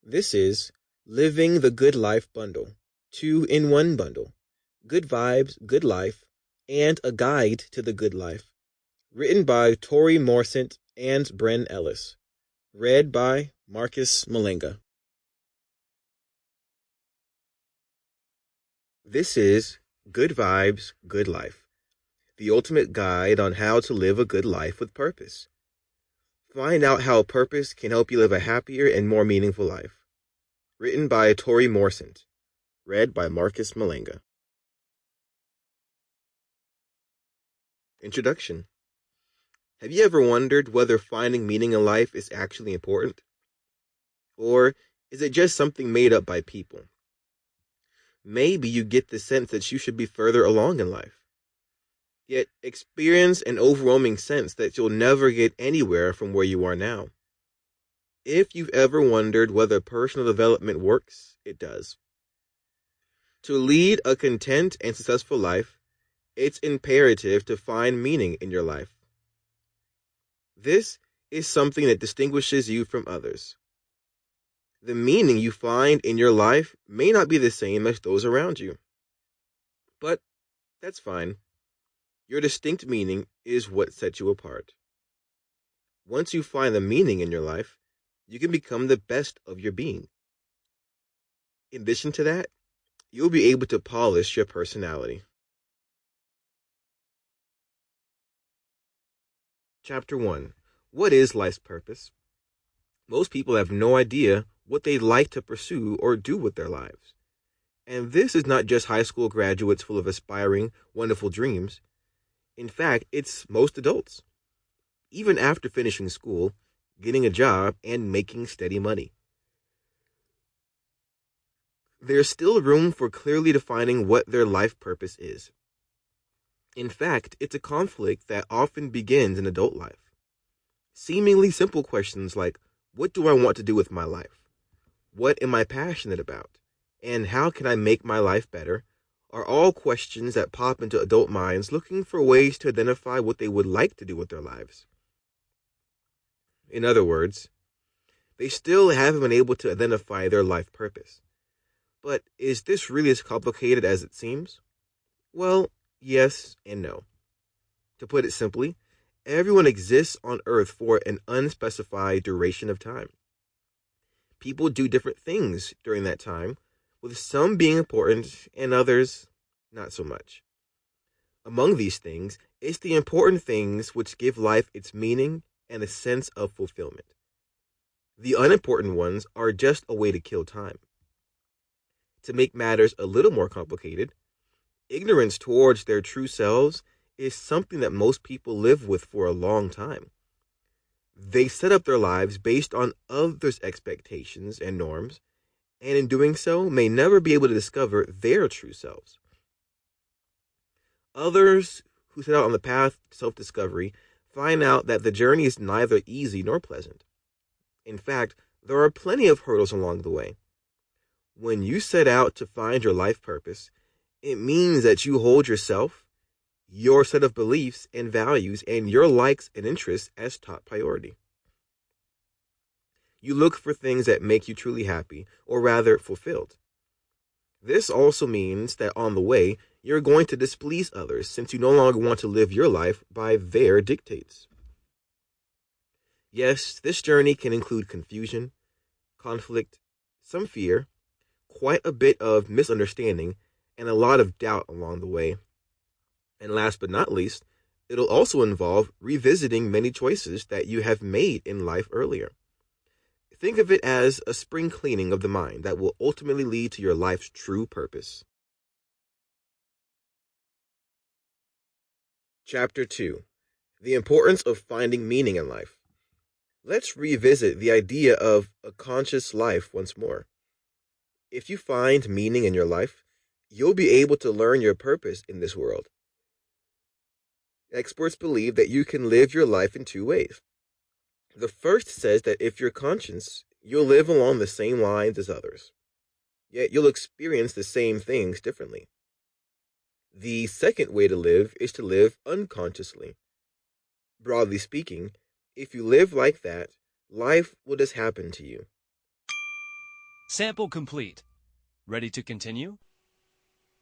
This is Living the Good Life Bundle, 2-in-1 bundle, Good Vibes, Good Life, and a Guide to the Good Life. Written by Tori Morcent and Bren Ellis. Read by Marcus Mulenga. This is Good Vibes, Good Life, the ultimate guide on how to live a good life with purpose. Find out how purpose can help you live a happier and more meaningful life. Written by Tori Morcent. Read by Marcus Mulenga. Introduction. Have you ever wondered whether finding meaning in life is actually important? Or is it just something made up by people? Maybe you get the sense that you should be further along in life, yet experience an overwhelming sense that you'll never get anywhere from where you are now. If you've ever wondered whether personal development works, it does. To lead a content and successful life, it's imperative to find meaning in your life. This is something that distinguishes you from others. The meaning you find in your life may not be the same as those around you. But that's fine. Your distinct meaning is what sets you apart. Once you find the meaning in your life, you can become the best of your being. In addition to that, you'll be able to polish your personality. Chapter 1. What is life's purpose? Most people have no idea what they'd like to pursue or do with their lives. And this is not just high school graduates full of aspiring, wonderful dreams. In fact, it's most adults. Even after finishing school, getting a job, and making steady money. There's still room for clearly defining what their life purpose is. In fact, it's a conflict that often begins in adult life. Seemingly simple questions like, what do I want to do with my life? What am I passionate about? And how can I make my life better? Are all questions that pop into adult minds looking for ways to identify what they would like to do with their lives. In other words, they still haven't been able to identify their life purpose. But is this really as complicated as it seems? Well, yes and no. To put it simply, everyone exists on Earth for an unspecified duration of time. People do different things during that time, with some being important and others not so much. Among these things, it's the important things which give life its meaning and a sense of fulfillment. The unimportant ones are just a way to kill time. To make matters a little more complicated, ignorance towards their true selves is something that most people live with for a long time. They set up their lives based on others' expectations and norms, and in doing so may never be able to discover their true selves. Others who set out on the path to self-discovery find out that the journey is neither easy nor pleasant. In fact, there are plenty of hurdles along the way. When you set out to find your life purpose, it means that you hold yourself, your set of beliefs and values, and your likes and interests as top priority. You look for things that make you truly happy, or rather fulfilled. This also means that on the way, you're going to displease others since you no longer want to live your life by their dictates. Yes, this journey can include confusion, conflict, some fear, quite a bit of misunderstanding, and a lot of doubt along the way. And last but not least, it'll also involve revisiting many choices that you have made in life earlier. Think of it as a spring cleaning of the mind that will ultimately lead to your life's true purpose. Chapter 2. The Importance of Finding Meaning in Life. Let's revisit the idea of a conscious life once more. If you find meaning in your life, you'll be able to learn your purpose in this world. Experts believe that you can live your life in two ways. The first says that if you're conscious, you'll live along the same lines as others, yet you'll experience the same things differently. The second way to live is to live unconsciously. Broadly speaking, if you live like that, life will just happen to you. Sample complete. Ready to continue?